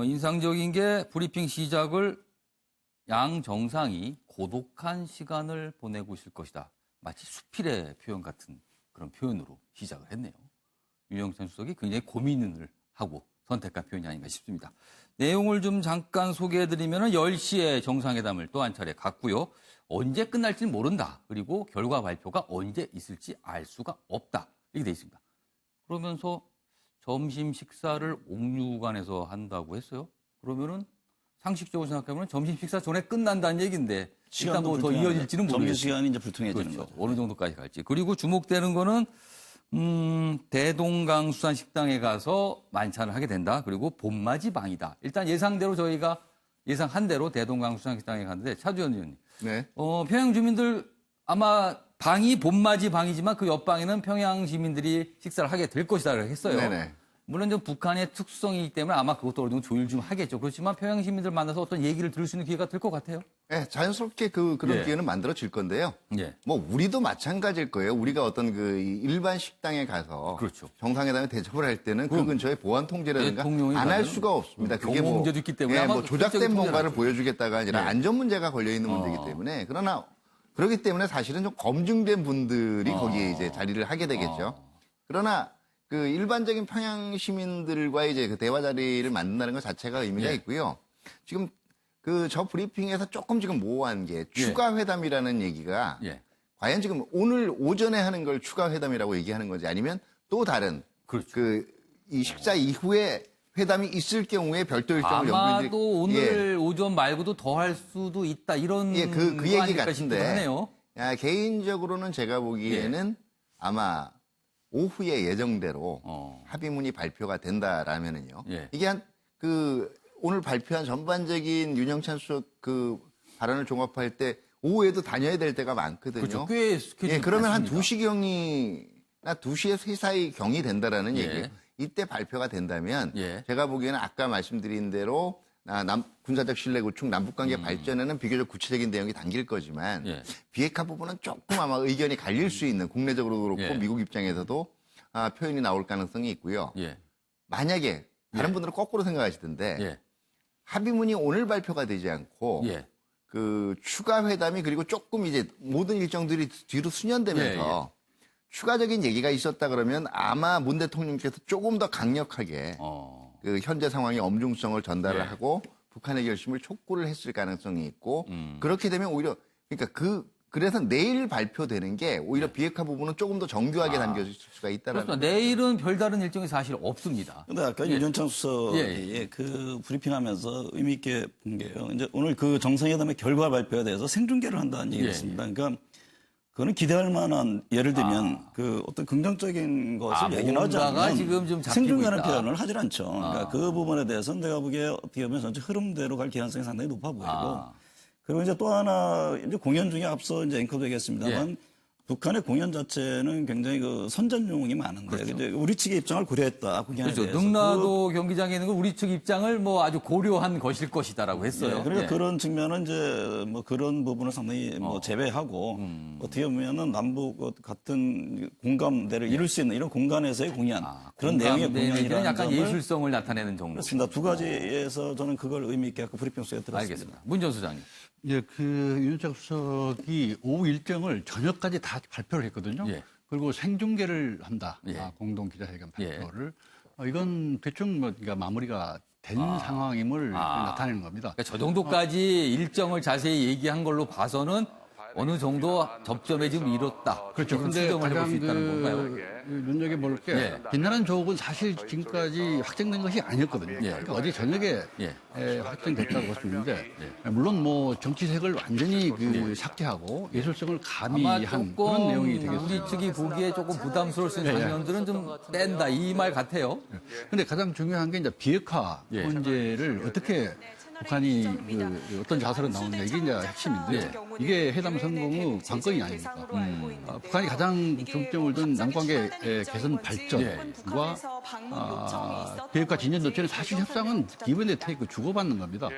인상적인 게 브리핑 시작을 양 정상이 고독한 시간을 보내고 있을 것이다. 마치 수필의 표현 같은 그런 표현으로 시작을 했네요. 윤영찬 수석이 굉장히 고민을 하고 선택한 표현이 아닌가 싶습니다. 내용을 좀 잠깐 소개해드리면 10시에 정상회담을 또 한 차례 갖고요. 언제 끝날지는 모른다. 그리고 결과 발표가 언제 있을지 알 수가 없다. 이렇게 돼 있습니다. 그러면서 점심 식사를 옥류관에서 한다고 했어요. 그러면은 상식적으로 생각하면 점심 식사 전에 끝난다는 얘기인데 일단 뭐 더 이어질지는 모르겠어요. 점심 시간이 이제 불통해지는 그렇죠. 거죠. 어느 정도까지 갈지. 그리고 주목되는 거는 대동강 수산식당에 가서 만찬을 하게 된다. 그리고 봄맞이 방이다. 일단 예상대로 저희가 예상한 대로 대동강 수산식당에 갔는데 차주현 의원님. 네. 평양 주민들 아마 방이 봄맞이 방이지만 그 옆방에는 평양 시민들이 식사를 하게 될 것이다 했어요. 네네. 물론 좀 북한의 특수성이기 때문에 아마 그것도 어느 정도 조율 좀 하겠죠. 그렇지만 평양 시민들 만나서 어떤 얘기를 들을 수 있는 기회가 될 것 같아요. 네, 자연스럽게 그런 예. 기회는 만들어질 건데요. 예. 뭐 우리도 마찬가지일 거예요. 우리가 어떤 그 일반 식당에 가서 그렇죠. 정상회담에 대접을 할 때는 그 근처에 보안 통제라든가 대통령이 안 할 가면 수가 없습니다. 그게 뭐, 경호문제도 있기 때문에 예, 아마 뭐 조작된 실제로 뭔가를 통제를 보여주겠다가 아니라 예. 안전 문제가 걸려 있는 문제이기 때문에 그러나 그렇기 때문에 사실은 좀 검증된 분들이 거기에 이제 자리를 하게 되겠죠. 그러나 그 일반적인 평양 시민들과의 이제 그 대화 자리를 만든다는 것 자체가 의미가 예. 있고요. 지금 그 저 브리핑에서 조금 지금 모호한 게 추가 회담이라는 얘기가 예. 과연 지금 오늘 오전에 하는 걸 추가 회담이라고 얘기하는 건지 아니면 또 다른 그렇죠. 그 이 식사 이후에 회담이 있을 경우에 별도 일정을 아마도 오늘 오전 말고도 더 할 수도 있다. 이런 예, 그 거 얘기 아닐까 싶기도 같은데 하네요. 개인적으로는 제가 보기에는 아마 오후에 예정대로 합의문이 발표가 된다라면은요. 예. 이게 오늘 발표한 전반적인 윤영찬 수석 그 발언을 종합할 때 오후에도 다녀야 될 때가 많거든요. 그렇죠. 꽤 스케줄이 예, 그러면 한 많습니다. 2시경이나 2시에 3사이 경이 된다라는 예. 얘기예요. 이때 발표가 된다면 예. 제가 보기에는 아까 말씀드린 대로 군사적 신뢰 구축, 남북관계 발전에는 비교적 구체적인 내용이 담길 거지만 예. 비핵화 부분은 조금 아마 의견이 갈릴 수 있는 국내적으로도 그렇고 예. 미국 입장에서도 표현이 나올 가능성이 있고요. 예. 만약에 다른 분들은 거꾸로 생각하시던데 예. 합의문이 오늘 발표가 되지 않고 예. 그 추가 회담이 그리고 조금 이제 모든 일정들이 뒤로 수년되면서 추가적인 얘기가 있었다 그러면 아마 문 대통령께서 조금 더 강력하게 그 현재 상황의 엄중성을 전달을 하고 북한의 결심을 촉구를 했을 가능성이 있고 그렇게 되면 오히려 그러니까 그래서 내일 발표되는 게 오히려 비핵화 부분은 조금 더 정교하게 담겨질 수가 있다라는. 그렇습니다. 내일은 별다른 일정이 사실 없습니다. 근데 아까 윤영찬 수석이 그 브리핑하면서 의미 있게 본 게요. 이제 오늘 그 정상회담의 결과 발표에 대해서 생중계를 한다는 얘기가 있습니다. 그러니까 그거는 기대할 만한 예를 들면 그 어떤 긍정적인 것을 얘기는 하지 않으면 지금 좀 잡히고 생중계라는 있다. 표현을 하질 않죠. 그러니까 그 부분에 대해서는 내가 보기에 어떻게 보면 전체 흐름대로 갈 가능성이 상당히 높아 보이고 그리고 이제 또 하나 이제 공연 중에 앞서 이제 앵커도 얘기했습니다만 북한의 공연 자체는 굉장히 그 선전용이 많은데 이제 우리 측의 입장을 고려했다. 공연에 그렇죠. 대해서. 능라도 경기장에 있는 건 우리 측 입장을 뭐 아주 고려한 것일 것이다라고 했어요. 네, 그러니까 그런 측면은 이제 뭐 그런 부분을 상당히 뭐 제외하고 어떻게 보면은 남북 같은 공감대를 이룰 수 있는 이런 공간에서의 공연 그런 내용의 공연이라는 약간 점을 예술성을 나타내는 정도. 그렇습니다. 두 가지에서 저는 그걸 의미 있게 아까 브리핑 속에 들었습니다. 알겠습니다. 문전 수장님. 예, 윤석열 수석이 오후 일정을 저녁까지 다 발표를 했거든요. 예. 그리고 생중계를 한다. 예. 공동 기자회견 발표를. 이건 대충 그러니까 마무리가 된 상황임을 나타내는 겁니다. 그러니까 저 정도까지 일정을 자세히 얘기한 걸로 봐서는 어느 정도 접점에 지금 이뤘다. 그렇죠. 이런 근데 추정을 해볼 수 가장 있다는 건가요? 눈여겨볼 게 빛나는 조국은 사실 지금까지 확정된 것이 아니었거든요. 그러니까 어제 저녁에 확정됐다고 볼 수 있는데 물론 뭐 정치색을 완전히 삭제하고 예술성을 아마 가미한 조금 그런 내용이 되겠어요. 우리 측이 보기에 조금 부담스러울 수 있는 장면들은 좀 뺀다 이 말 같아요. 근데 가장 중요한 게 이제 비핵화 문제를 어떻게 북한이 어떤 자세로 나오느냐 이게 이제 핵심인데 이게 회담 성공의 관건이 아닙니까? 북한이 가장 중점을 둔 남관계 개선 발전과 비핵화 진전 조치는 사실 협상은 기본에 테이크 주고받는 겁니다.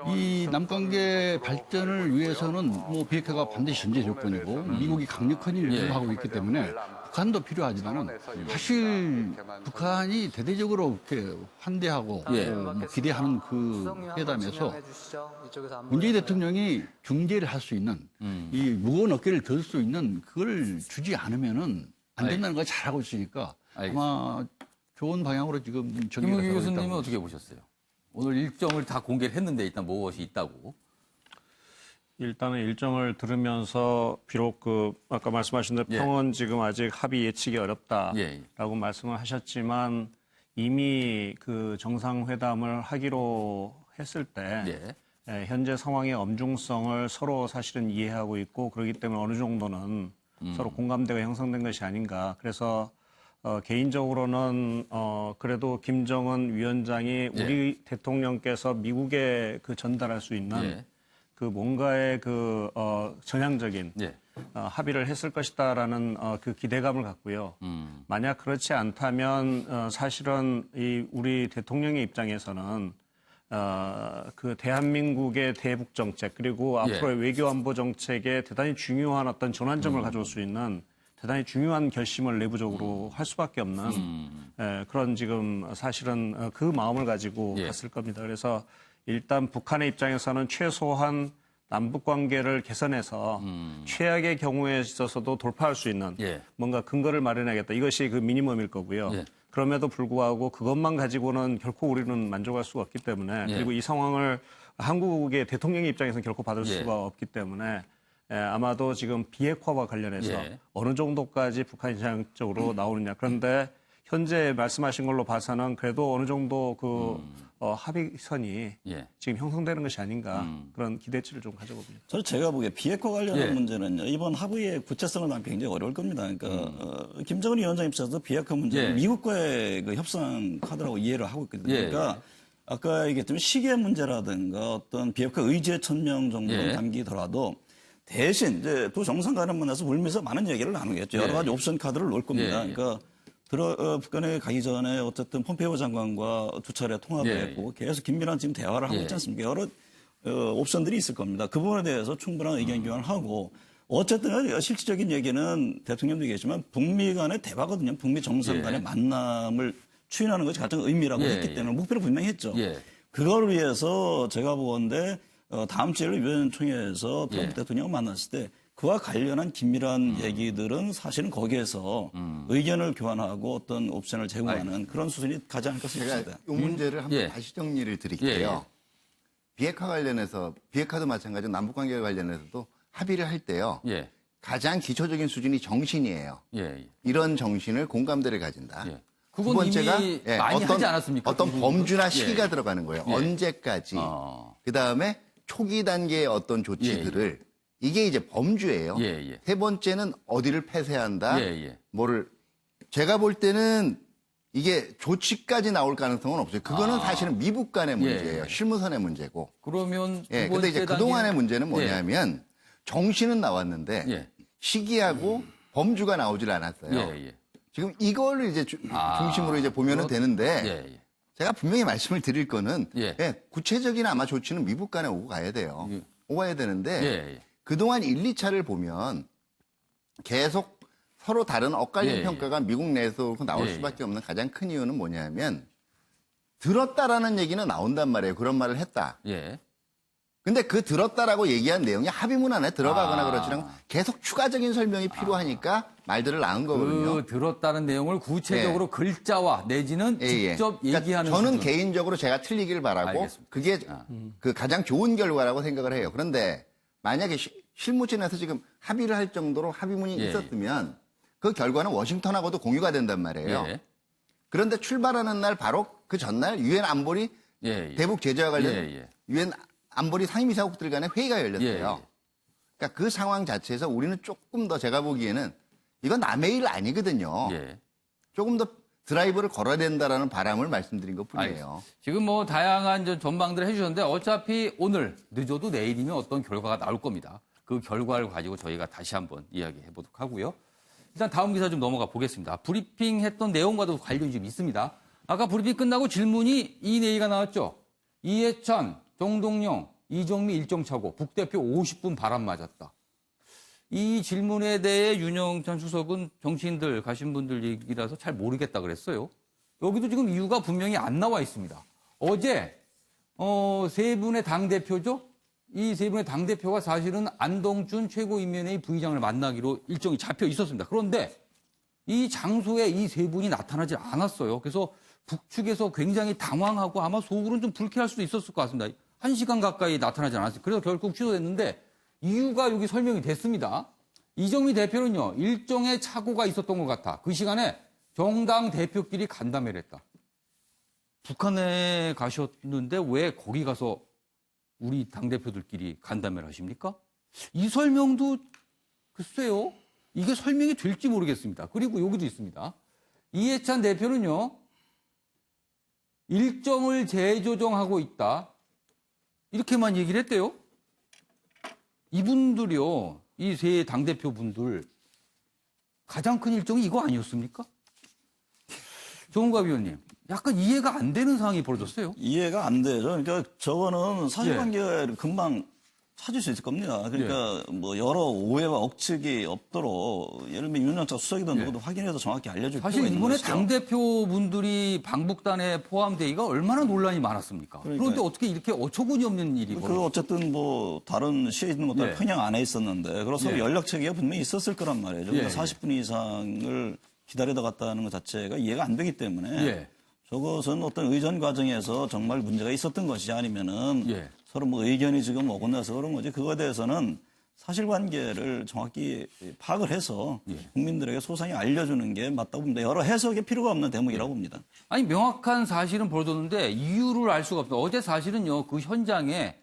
이 남관계 발전을 위해서는 뭐 비핵화가 반드시 전제 조건이고 미국이 강력한 일을 하고 있기 때문에 북한도 필요하지만은 사실 북한이 대대적으로 이렇게 환대하고 뭐 기대하는 그 회담에서 문재인 대통령이 중재를 할 수 있는 이 무거운 어깨를 들 수 있는 그걸 주지 않으면은 안 된다는 걸 잘하고 있으니까 아마 좋은 방향으로 지금 전개가 김은기 되고 교수님은 있다고 어떻게 보셨어요? 오늘 일정을 다 공개를 했는데 일단 무엇이 있다고? 일단은 일정을 들으면서 비록 그 아까 말씀하신 대로 평은 지금 아직 합의 예측이 어렵다라고 말씀을 하셨지만 이미 그 정상회담을 하기로 했을 때 현재 상황의 엄중성을 서로 사실은 이해하고 있고 그렇기 때문에 어느 정도는 서로 공감대가 형성된 것이 아닌가. 그래서 개인적으로는 그래도 김정은 위원장이 우리 대통령께서 미국에 그 전달할 수 있는 그 뭔가의 그 전향적인 합의를 했을 것이다라는 그 기대감을 갖고요. 만약 그렇지 않다면 사실은 이 우리 대통령의 입장에서는 그 대한민국의 대북 정책 그리고 앞으로의 외교 안보 정책에 대단히 중요한 어떤 전환점을 가져올 수 있는 대단히 중요한 결심을 내부적으로 할 수밖에 없는 그런 지금 사실은 그 마음을 가지고 갔을 겁니다. 그래서 일단 북한의 입장에서는 최소한 남북 관계를 개선해서 최악의 경우에 있어서도 돌파할 수 있는 뭔가 근거를 마련하겠다. 이것이 그 미니멈일 거고요. 그럼에도 불구하고 그것만 가지고는 결코 우리는 만족할 수가 없기 때문에 그리고 이 상황을 한국의 대통령의 입장에서는 결코 받을 수가 없기 때문에 아마도 지금 비핵화와 관련해서 어느 정도까지 북한이 전향적으로 나오느냐. 그런데 현재 말씀하신 걸로 봐서는 그래도 어느 정도 그 합의선이 지금 형성되는 것이 아닌가 그런 기대치를 좀 가져봅니다. 저는 제가 보기에 비핵화 관련한 문제는요. 이번 합의의 구체성을 난 굉장히 어려울 겁니다. 그러니까 김정은 위원장 입장에서 비핵화 문제는 미국과의 그 협상 카드라고 이해를 하고 있거든요. 그러니까 아까 얘기했지만 시기의 문제라든가 어떤 비핵화 의지의 천명 정도는 담기더라도 대신 이제 두 정상 간에 만나서 울면서 많은 얘기를 나누겠죠. 여러 가지 옵션 카드를 놓을 겁니다. 그러니까 북한에 가기 전에 어쨌든 폼페이오 장관과 두 차례 통화도 했고 계속 긴밀한 지금 대화를 하고 있지 않습니까? 여러 옵션들이 있을 겁니다. 그 부분에 대해서 충분한 의견 교환을 하고 어쨌든 실질적인 얘기는 대통령도 얘기했지만 북미 간의 대화거든요. 북미 정상 간의 만남을 추인하는 것이 가장 의미라고 했기 때문에 목표를 분명히 했죠. 그걸 위해서 제가 보건대 다음 주에 유엔 총회에서 트럼프 대통령을 만났을 때 그와 관련한 긴밀한 얘기들은 사실은 거기에서 의견을 교환하고 어떤 옵션을 제공하는 그런 수준이 가지 않을까 싶습니다. 제가 이 문제를 한번 다시 정리를 드릴게요. 비핵화 관련해서 비핵화도 마찬가지로 남북관계 관련해서도 합의를 할 때요. 가장 기초적인 수준이 정신이에요. 이런 정신을 공감대를 가진다. 그건 두 번째가 이미 많이 하지 않았습니까? 어떤 범주나 시기가 들어가는 거예요. 언제까지. 그다음에 초기 단계의 어떤 조치들을 이게 이제 범주예요. 세 번째는 어디를 폐쇄한다. 뭐를 제가 볼 때는 이게 조치까지 나올 가능성은 없어요. 그거는 사실은 미국 간의 문제예요. 실무선의 문제고. 그러면 두 근데 번째 이제 그동안의 문제는 뭐냐면 정신은 나왔는데 시기하고 범주가 나오질 않았어요. 지금 이걸 이제 중심으로 이제 보면은 되는데 제가 분명히 말씀을 드릴 거는 구체적인 아마 조치는 미국 간에 오고 가야 돼요. 오고 가야 되는데 그동안 1, 2차를 보면 계속 서로 다른 엇갈린 평가가 미국 내에서 나올 수밖에 없는 가장 큰 이유는 뭐냐면 들었다라는 얘기는 나온단 말이에요. 그런 말을 했다. 근데 그 들었다라고 얘기한 내용이 합의문 안에 들어가거나 그렇지 않고 계속 추가적인 설명이 필요하니까 말들을 낳은 거거든요. 그 들었다는 내용을 구체적으로 글자화 내지는 직접 얘기하는 저는 수준. 개인적으로 제가 틀리길 바라고 알겠습니다. 그게 그 가장 좋은 결과라고 생각을 해요. 그런데 만약에 실무진에서 지금 합의를 할 정도로 합의문이 있었으면 그 결과는 워싱턴하고도 공유가 된단 말이에요. 그런데 출발하는 날 바로 그 전날 유엔 안보리 대북 제재와 관련 유엔 안보리 상임이사국들 간의 회의가 열렸어요. 그러니까 그 상황 자체에서 우리는 조금 더 제가 보기에는 이건 남의 일 아니거든요. 조금 더 드라이브를 걸어야 된다라는 바람을 말씀드린 것 뿐이에요. 지금 뭐 다양한 전망들을 해주셨는데 어차피 오늘 늦어도 내일이면 어떤 결과가 나올 겁니다. 그 결과를 가지고 저희가 다시 한번 이야기해 보도록 하고요. 일단 다음 기사 좀 넘어가 보겠습니다. 브리핑했던 내용과도 관련이 좀 있습니다. 아까 브리핑 끝나고 질문이 이 얘기가 나왔죠. 이해찬, 정동영, 이정미 일정 차고 북대표 50분 바람 맞았다. 이 질문에 대해 윤영찬 수석은 정치인들 가신 분들 얘기라서 잘 모르겠다 그랬어요. 여기도 지금 이유가 분명히 안 나와 있습니다. 어제 세 분의 당대표죠. 이 세 분의 당대표가 사실은 안동준 최고인민회의 부의장을 만나기로 일정이 잡혀 있었습니다. 그런데 이 장소에 이 세 분이 나타나지 않았어요. 그래서 북측에서 굉장히 당황하고 아마 속으로는 좀 불쾌할 수도 있었을 것 같습니다. 1시간 가까이 나타나지 않았어요. 그래서 결국 취소됐는데 이유가 여기 설명이 됐습니다. 이정미 대표는요, 일정에 착오가 있었던 것 같아. 그 시간에 정당 대표끼리 간담회를 했다. 북한에 가셨는데 왜 거기 가서 우리 당대표들끼리 간담회를 하십니까? 이 설명도 글쎄요. 이게 설명이 될지 모르겠습니다. 그리고 여기도 있습니다. 이해찬 대표는요. 일정을 재조정하고 있다. 이렇게만 얘기를 했대요. 이분들이요. 이 세 당대표분들 가장 큰 일정이 이거 아니었습니까? 정은갑 위원님. 약간 이해가 안 되는 상황이 벌어졌어요. 이해가 안 되죠. 그러니까 저거는 사실관계를 금방 찾을 수 있을 겁니다. 그러니까 뭐 여러 오해와 억측이 없도록 예를 들면 윤영찬 수석이든 누구든 확인해서 정확히 알려줄 필요가 사실 있는 이번에 것이죠. 당대표분들이 방북단에 포함되기가 얼마나 논란이 많았습니까? 그런데 어떻게 이렇게 어처구니 없는 일이 벌어졌어요? 어쨌든 뭐 다른 시에 있는 것들 평양 안에 있었는데 그래서 연락체계가 분명히 있었을 거란 말이죠. 그러니까 40분 이상을 기다리다 갔다는 것 자체가 이해가 안 되기 때문에 저것은 어떤 의전 과정에서 정말 문제가 있었던 것이 아니면은 서로 뭐 의견이 지금 어긋나서 그런 거지. 그거에 대해서는 사실관계를 정확히 파악을 해서 국민들에게 소상히 알려주는 게 맞다고 봅니다. 여러 해석이 필요가 없는 대목이라고 봅니다. 아니 명확한 사실은 벌어졌는데 이유를 알 수가 없어요. 어제 사실은요 그 현장에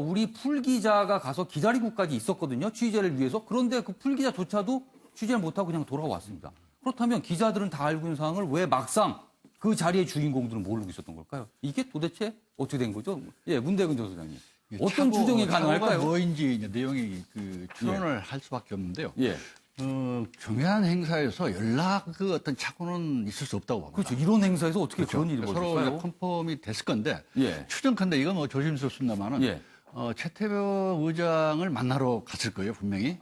우리 풀 기자가 가서 기다리고까지 있었거든요. 취재를 위해서. 그런데 그 풀 기자조차도 취재를 못하고 그냥 돌아왔습니다. 그렇다면 기자들은 다 알고 있는 상황을 왜 막상 그 자리의 주인공들은 모르고 있었던 걸까요? 이게 도대체 어떻게 된 거죠? 예, 문대근 전 소장님. 어떤 추정이 가능할까요? 뭐인지 이제 내용이 추론을 할 수밖에 없는데요. 예. 중요한 행사에서 연락 어떤 착오는 있을 수 없다고 봅니다. 그렇죠. 이런 행사에서 어떻게 그런 일이 서로 벌어질까요? 컨펌이 됐을 건데 추정컨대 이건 뭐 조심스럽습니다만은 최태병 의장을 만나러 갔을 거예요, 분명히.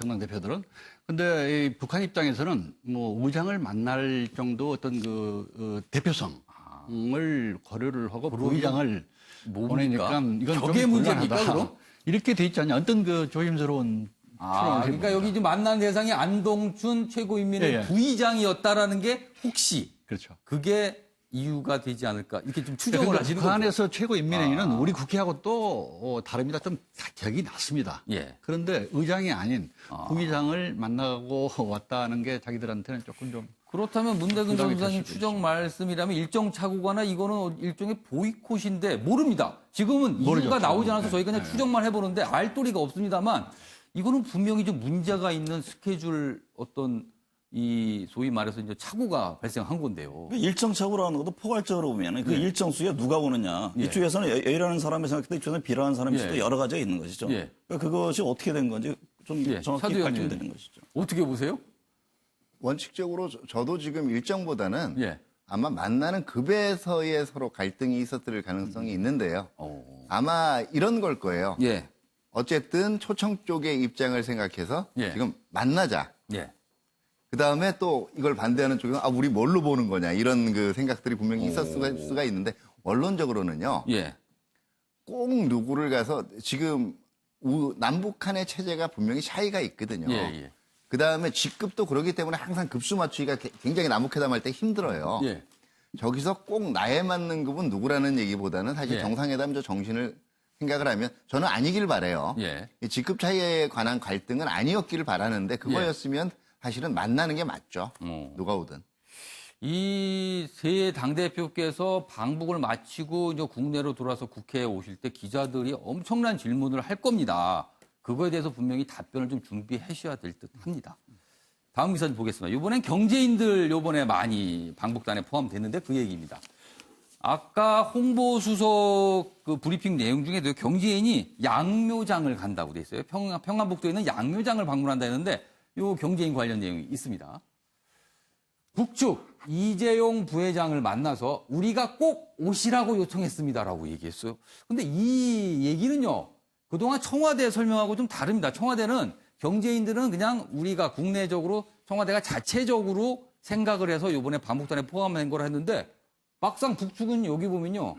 정당 대표들은. 근데 이 북한 입장에서는 뭐 의장을 만날 정도 어떤 대표성을 고려를 하고 부의장을 보내니까 이건 격의 좀 문제입니까, 곤란하다. 그럼? 이렇게 돼 있지 않냐. 어떤 조심스러운 그러니까 여기 지금 만난 대상이 안동춘 최고인민회 부의장이었다라는 게 혹시 그렇죠. 그게 이유가 되지 않을까 이렇게 좀 추정을 하시는 거죠. 북한에서 최고인민회의는 우리 국회하고 또 다릅니다. 좀 격이 낮습니다. 그런데 의장이 아닌 부의장을 만나고 왔다는 게 자기들한테는 조금 좀 그렇다면 문대근 전 소장님 추정 말씀이라면 일정 착오거나 이거는 일종의 보이콧인데 모릅니다. 지금은 모르죠. 이유가 나오지 않아서 저희가 그냥 추정만 해보는데 알도리가 없습니다만 이거는 분명히 좀 문제가 있는 스케줄 어떤 이 소위 말해서 이제 착오가 발생한 건데요. 일정 착오라는 것도 포괄적으로 보면 그 일정 수에 누가 오느냐. 이쪽에서는 A라는 사람이 생각할 때 이쪽에서는 B라는 사람이 있을 때 여러 가지가 있는 것이죠. 그러니까 그것이 어떻게 된 건지 좀 정확히 밝혀되는 것이죠. 어떻게 보세요? 원칙적으로 저도 지금 일정보다는 아마 만나는 급에서의 서로 갈등이 있었을 가능성이 있는데요. 아마 이런 걸 거예요. 어쨌든 초청 쪽의 입장을 생각해서 지금 만나자. 그 다음에 또 이걸 반대하는 쪽은 우리 뭘로 보는 거냐 이런 그 생각들이 분명히 있을 수가 있는데 원론적으로는요. 꼭 누구를 가서 지금 남북한의 체제가 분명히 차이가 있거든요. 그 다음에 직급도 그렇기 때문에 항상 급수 맞추기가 굉장히 남북회담 할 때 힘들어요. 저기서 꼭 나에 맞는 급은 누구라는 얘기보다는 사실 정상회담 저 정신을 생각을 하면 저는 아니길 바라요. 이 직급 차이에 관한 갈등은 아니었기를 바라는데 그거였으면 사실은 만나는 게 맞죠. 누가 오든. 이 세 당대표께서 방북을 마치고 이제 국내로 돌아서 국회에 오실 때 기자들이 엄청난 질문을 할 겁니다. 그거에 대해서 분명히 답변을 좀 준비하셔야 될 듯 합니다. 다음 기사 좀 보겠습니다. 이번엔 경제인들 요번에 많이 방북단에 포함됐는데 그 얘기입니다. 아까 홍보수석 그 브리핑 내용 중에도 경제인이 양묘장을 간다고 돼 있어요. 평안북도에 있는 양묘장을 방문한다 했는데 요 경제인 관련 내용이 있습니다. 북측 이재용 부회장을 만나서 우리가 꼭 오시라고 요청했습니다라고 얘기했어요. 근데 이 얘기는요. 그동안 청와대 설명하고 좀 다릅니다. 청와대는 경제인들은 그냥 우리가 국내적으로 청와대가 자체적으로 생각을 해서 이번에 방북단에 포함된 걸 했는데 막상 북측은 여기 보면요.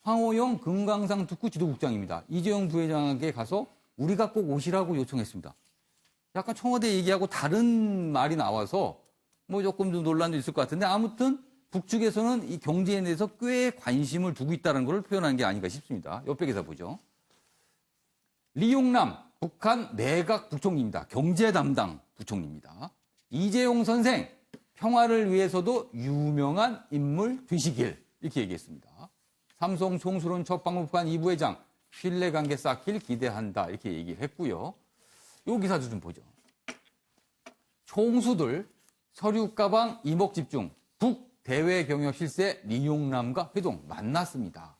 황호영 금강산 특구 지도국장입니다. 이재용 부회장에게 가서 우리가 꼭 오시라고 요청했습니다. 약간 청와대 얘기하고 다른 말이 나와서 뭐 조금 좀 논란도 있을 것 같은데 아무튼 북측에서는 이 경제에 대해서 꽤 관심을 두고 있다는 걸 표현한 게 아닌가 싶습니다. 옆에 기사 보죠. 리용남 북한 내각 부총리입니다. 경제 담당 부총리입니다. 이재용 선생 평화를 위해서도 유명한 인물 되시길 이렇게 얘기했습니다. 삼성 총수론 첫 방문 북한 이 부회장 신뢰관계 쌓길 기대한다 이렇게 얘기를 했고요. 이 기사도 좀 보죠. 총수들 서류 가방 이목 집중 북 대외 경협 실세 리용남과 회동 만났습니다.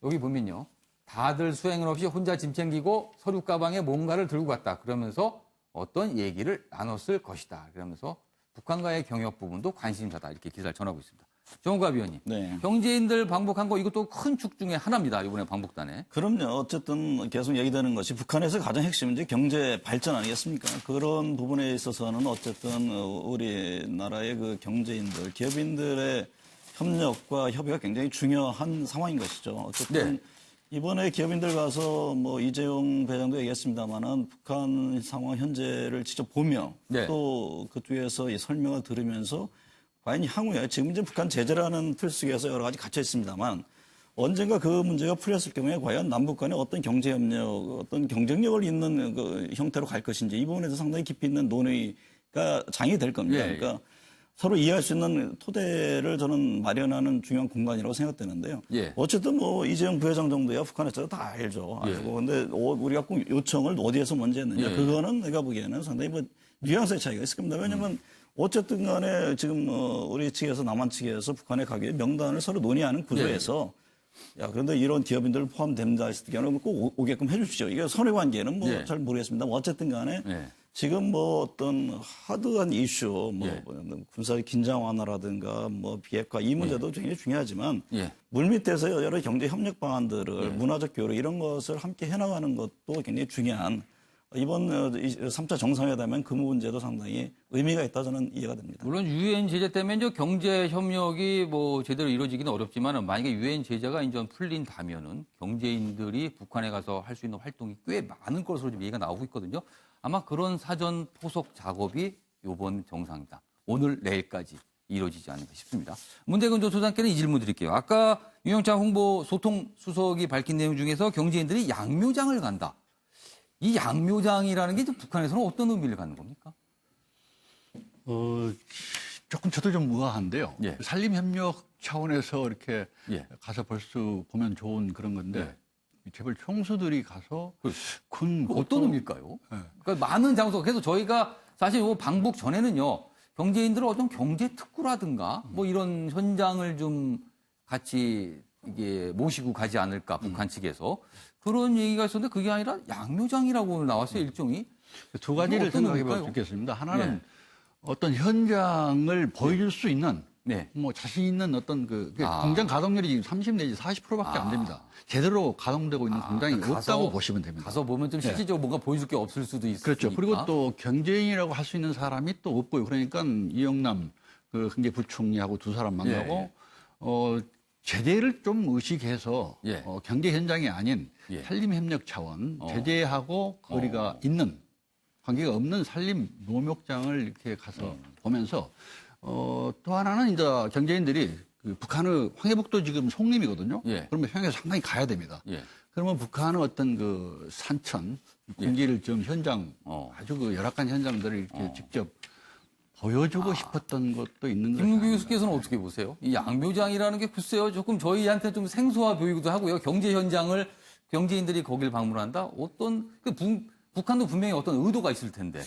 여기 보면요. 다들 수행을 없이 혼자 짐 챙기고 서류 가방에 뭔가를 들고 갔다. 그러면서 어떤 얘기를 나눴을 것이다. 그러면서 북한과의 경협 부분도 관심사다. 이렇게 기사를 전하고 있습니다. 정우갑 위원님. 네. 경제인들 방북한 거 이것도 큰 축 중에 하나입니다. 이번에 방북단에. 그럼요. 어쨌든 계속 얘기되는 것이 북한에서 가장 핵심은 이제 경제 발전 아니겠습니까? 그런 부분에 있어서는 어쨌든 우리나라의 그 경제인들, 기업인들의 협력과 협의가 굉장히 중요한 상황인 것이죠. 어쨌든 네. 이번에 기업인들 가서 뭐 이재용 회장도 얘기했습니다만은 북한 상황 현재를 직접 보며 네. 또 그 뒤에서 이 설명을 들으면서 과연 향후에 지금 이제 북한 제재라는 틀 속에서 여러 가지 갇혀 있습니다만 언젠가 그 문제가 풀렸을 경우에 과연 남북 간의 어떤 경제협력, 어떤 경쟁력을 잇는 그 형태로 갈 것인지 이 부분에서 상당히 깊이 있는 논의가 장이 될 겁니다. 예, 예. 그러니까 서로 이해할 수 있는 토대를 저는 마련하는 중요한 공간이라고 생각되는데요. 예. 어쨌든 뭐 이재용 부회장 정도야 북한에서 다 알죠. 알고. 근데 우리가 꼭 요청을 어디에서 먼저 했느냐. 예. 그거는 내가 보기에는 상당히 뭐 뉘앙스의 차이가 있을 겁니다. 왜냐하면 어쨌든 간에 지금 우리 측에서 남한 측에서 북한에 가기 위해 명단을 서로 논의하는 구조에서 야, 그런데 이런 기업인들 포함된다 했을 경우는 꼭 오게끔 해주시죠. 이게 선의 관계는 뭐 잘 모르겠습니다. 어쨌든 간에 지금 뭐 어떤 하드한 이슈, 뭐 군사 긴장 완화라든가 뭐 비핵화 이 문제도 굉장히 중요하지만 물밑에서 여러 경제 협력 방안들을 문화적 교류 이런 것을 함께 해나가는 것도 굉장히 중요한 이번 3차 정상회담은 그 문제도 상당히 의미가 있다 저는 이해가 됩니다. 물론 유엔 제재 때문에 이제 경제 협력이 뭐 제대로 이루어지기는 어렵지만 만약에 유엔 제재가 이제 풀린다면은 경제인들이 북한에 가서 할 수 있는 활동이 꽤 많은 것으로 지금 얘기가 나오고 있거든요. 아마 그런 사전 포석 작업이 이번 정상회담 오늘 내일까지 이루어지지 않을까 싶습니다. 문대근 전 소장께는 이 질문 드릴게요. 아까 윤영찬 홍보 소통 수석이 밝힌 내용 중에서 경제인들이 양묘장을 간다. 이 양묘장이라는 게 북한에서는 어떤 의미를 갖는 겁니까? 조금 저도 좀 의아한데요. 예. 산림협력 차원에서 이렇게 가서 볼 수 보면 좋은 그런 건데 제발 총수들이 가서 군 어떤 의미일까요? 그러니까 많은 장소. 그래서 저희가 사실 이 방북 전에는요 경제인들을 어떤 경제 특구라든가 뭐 이런 현장을 좀 같이 이게 모시고 가지 않을까 북한 측에서 그런 얘기가 있었는데 그게 아니라 양묘장이라고 나왔어요 일종이. 두 가지를 생각해 볼 수 있겠습니다. 하나는 어떤 현장을 보여줄 수 있는 뭐 자신 있는 어떤 그 공장 가동률이 지금 30 내지 40%밖에 안 됩니다. 제대로 가동되고 있는 공장이 없다고 보시면 됩니다. 가서 보면 좀 실질적으로 뭔가 보여줄 게 없을 수도 있으니까. 그렇죠. 그리고 또 경제인이라고 할 수 있는 사람이 또 없고요. 그러니까 이영남 그 경제부총리하고 두 사람 만나고 제재를 좀 의식해서 경제 현장이 아닌 산림협력 차원 제재하고 거리가 있는 관계가 없는 산림 농목장을 이렇게 가서 보면서 또 하나는 이제 경제인들이 그 북한의 황해북도 지금 송림이거든요. 그러면 평양에 상당히 가야 됩니다. 그러면 북한은 어떤 그 산천 군기를 좀 현장 아주 그 열악한 현장들을 이렇게 직접 보여주고 싶었던 것도 있는 거죠. 김문규 교수께서는 어떻게 보세요? 이 양묘장이라는 게 글쎄요 조금 저희한테 좀 생소해 보이기도 하고요. 경제 현장을 경제인들이 거길 방문한다. 어떤 북한도 분명히 어떤 의도가 있을 텐데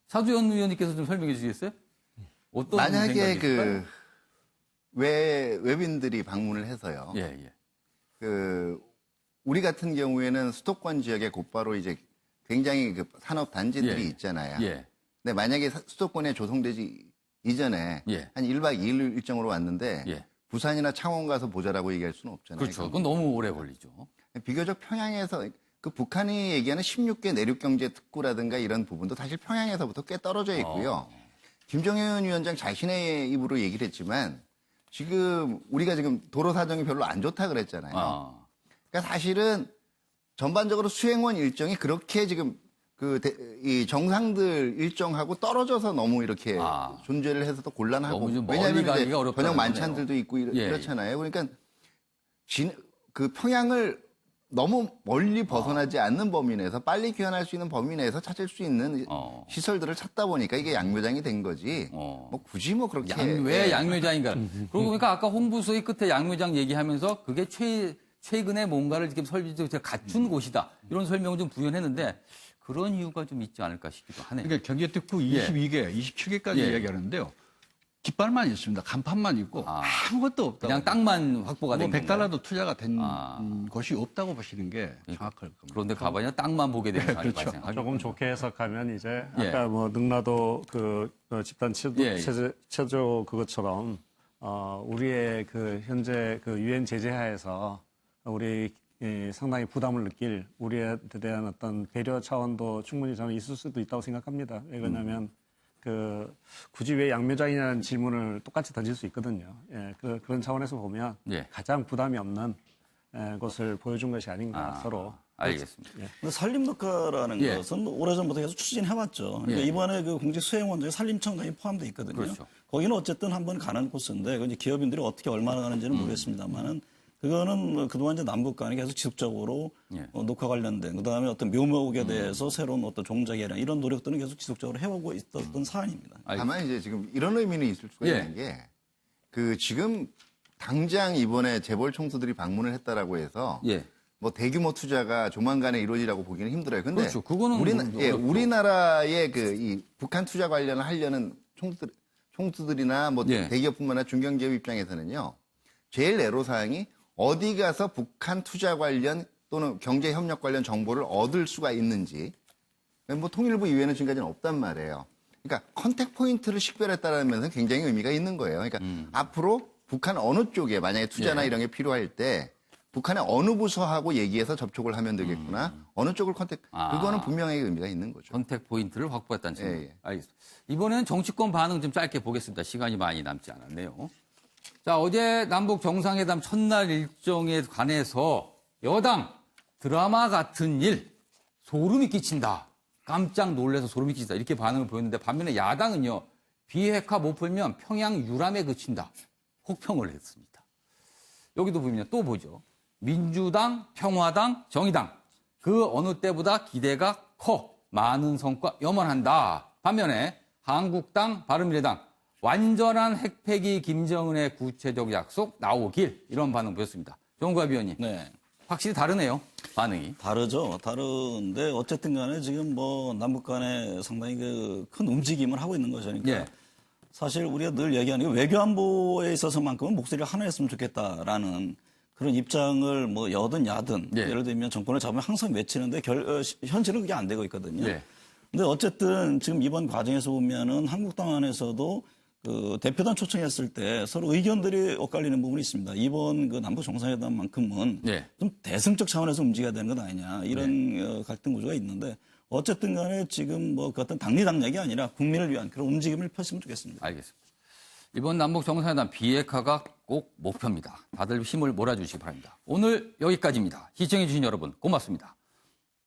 사주현 의원님께서 좀 설명해 주시겠어요? 어떤 만약에 그 외빈들이 방문을 해서요. 그 우리 같은 경우에는 수도권 지역에 곧바로 이제 굉장히 그 산업 단지들이 있잖아요. 근데 만약에 수도권에 조성되지 이전에 한 1박 2일 일정으로 왔는데 부산이나 창원 가서 보자라고 얘기할 수는 없잖아요. 그렇죠. 그건 너무 오래 걸리죠. 비교적 평양에서 그 북한이 얘기하는 16개 내륙경제특구라든가 이런 부분도 사실 평양에서부터 꽤 떨어져 있고요. 김정은 위원장 자신의 입으로 얘기를 했지만 지금 우리가 지금 도로 사정이 별로 안 좋다 그랬잖아요. 그러니까 사실은 전반적으로 수행원 일정이 그렇게 지금 이 정상들 일정하고 떨어져서 너무 이렇게 존재를 해서도 곤란하고 왜냐하면 이제 번역 만찬들도 있고 이렇잖아요. 그러니까 그 평양을 너무 멀리 벗어나지 않는 범위 내에서 빨리 귀환할 수 있는 범위 내에서 찾을 수 있는 시설들을 찾다 보니까 이게 양묘장이 된 거지. 뭐 굳이 뭐 그렇게 왜 양묘장인가? 그러고 보니까 아까 홍보수의 끝에 양묘장 얘기하면서 그게 최근에 뭔가를 지금 설비적으로 갖춘 곳이다. 이런 설명을 좀 부연했는데 그런 이유가 좀 있지 않을까 싶기도 하네요. 그러니까 경제특구 22개, 27개까지 이야기하는데요. 깃발만 있습니다. 간판만 있고 아무것도 없다고. 그냥 땅만 확보가 된 건가요? $100도 투자가 된 곳이 없다고 보시는 게 정확할 겁니다. 그런데 가봐야 땅만 보게 되는 상황이 그렇죠. 발생하죠. 조금 좋게 해석하면 이제 아까 뭐 능라도 집단 체조 그것처럼 우리의 그 현재 그 유엔 제재하에서 우리 상당히 부담을 느낄 우리에 대한 어떤 배려 차원도 충분히 저는 있을 수도 있다고 생각합니다. 왜냐하면 굳이 왜 양묘장이냐는 질문을 똑같이 던질 수 있거든요. 그런 차원에서 보면 가장 부담이 없는 것을 보여준 것이 아닌가 서로. 알겠습니다. 근데 산림특가라는 것은 오래전부터 계속 추진해왔죠. 그러니까 이번에 그 공직 수행원 중에 산림청장이 포함되어 있거든요. 그렇죠. 거기는 어쨌든 한번 가는 코스인데 이제 기업인들이 어떻게 얼마나 가는지는 모르겠습니다만은 그거는 그동안 이제 남북 간에 계속 지속적으로 녹화 관련된 그다음에 어떤 묘목에 대해서 새로운 어떤 종자 개량 이런 노력들은 계속 지속적으로 해오고 있었던 사안입니다. 다만 이제 지금 이런 의미는 있을 수가 있는 게 지금 당장 이번에 재벌 총수들이 방문을 했다라고 해서 뭐 대규모 투자가 조만간에 이루어지라고 보기는 힘들어요. 근데 그렇죠. 그거는 우리나라의 이 북한 투자 관련을 하려는 총수들이나 뭐 대기업뿐만 아니라 중견기업 입장에서는요. 제일 애로사항이 어디 가서 북한 투자 관련 또는 경제 협력 관련 정보를 얻을 수가 있는지 뭐 통일부 이외에는 지금까지는 없단 말이에요. 그러니까 컨택 포인트를 식별했다는 면에서 굉장히 의미가 있는 거예요. 그러니까 앞으로 북한 어느 쪽에 만약에 투자나 이런 게 필요할 때 북한의 어느 부서하고 얘기해서 접촉을 하면 되겠구나. 어느 쪽을 그거는 분명하게 의미가 있는 거죠. 컨택 포인트를 확보했다는 측면. 알겠습니다. 이번에는 정치권 반응 좀 짧게 보겠습니다. 시간이 많이 남지 않았네요. 자, 어제 남북 정상회담 첫날 일정에 관해서 여당 드라마 같은 일, 소름이 끼친다. 깜짝 놀라서 소름이 끼친다. 이렇게 반응을 보였는데 반면에 야당은요. 비핵화 못 풀면 평양 유람에 그친다. 혹평을 했습니다. 여기도 보면 또 보죠. 민주당, 평화당, 정의당. 그 어느 때보다 기대가 커. 많은 성과 염원한다. 반면에 한국당, 바른미래당. 완전한 핵폐기 김정은의 구체적 약속 나오길 이런 반응 보였습니다. 정구합 위원님. 확실히 다르네요. 반응이. 다르죠. 다른데 어쨌든 간에 지금 뭐 남북 간에 상당히 큰 움직임을 하고 있는 거죠. 그러니까 사실 우리가 늘 얘기하는 게 외교안보에 있어서만큼은 목소리를 하나 했으면 좋겠다라는 그런 입장을 뭐 여든 야든 예를 들면 정권을 잡으면 항상 외치는데 현실은 그게 안 되고 있거든요. 근데 어쨌든 지금 이번 과정에서 보면은 한국당 안에서도 대표단 초청했을 때 서로 의견들이 엇갈리는 부분이 있습니다. 이번 남북 정상회담만큼은 좀 대승적 차원에서 움직여야 되는 것 아니냐 이런 갈등 구조가 있는데 어쨌든 간에 지금 뭐 그 어떤 당리당략이 아니라 국민을 위한 그런 움직임을 폈으면 좋겠습니다. 알겠습니다. 이번 남북 정상회담 비핵화가 꼭 목표입니다. 다들 힘을 몰아주시기 바랍니다. 오늘 여기까지입니다. 시청해주신 여러분 고맙습니다.